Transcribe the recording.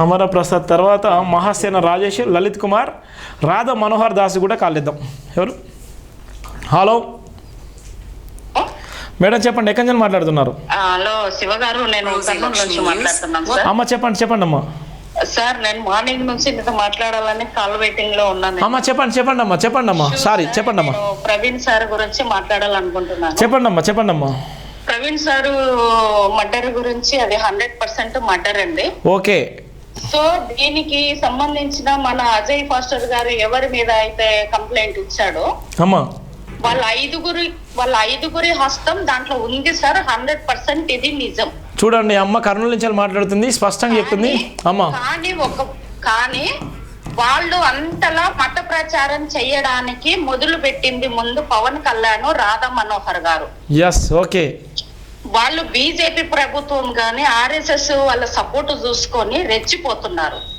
అమర ప్రసాద్ తర్వాత మహాసేన రాజేష్, లలిత్ కుమార్, రాధా మనోహర్ దాస్ కూడా కాలేద్దాం. ఎవరు? హలో మేడం చెప్పండి, ఎక్కడి నుంచి మాట్లాడుతున్నారు? హలో శివ గారు, నేను కర్నూలు నుంచి మాట్లాడుతున్నాను సార్. అమ్మ చెప్పండి అమ్మా. సార్ నేను మార్నింగ్ నుంచి మీతో మాట్లాడాలని కాల్ వెయిటింగ్ లో ఉన్నాను. అమ్మ చెప్పండి అమ్మా. సారీ చెప్పండి అమ్మా. ప్రవీణ్ సార్ గురించి మాట్లాడాలనుకుంటున్నాను. చెప్పండి అమ్మా. ప్రవీణ్ సారు మర్డర్ గురించి అది 100% మర్డర్ అండి. ఓకే. సో దీనికి సంబంధించిన మన అజయ్ ఫాస్టర్ గారు ఎవరి మీద అయితే కంప్లైంట్ ఇచ్చాడో అమ్మా, వాళ్ళ ఐదుగురి హస్తం దాంట్లో ఉంది సార్. 100% ఇది నిజం. చూడండి అమ్మ కర్నూలు నుంచి మాట్లాడుతుంది, స్పష్టంగా చెప్తుంది అమ్మ. కానీ వాళ్ళు అంతలా మత ప్రచారం చేయడానికి మొదలు పెట్టింది ముందు పవన్ కళ్యాణ్, రాధా మనోహర్ గారు. Yes, okay. వాళ్ళు బీజేపీ ప్రభుత్వం గాని RSS వాళ్ళ సపోర్ట్ చూసుకొని రెచ్చిపోతున్నారు.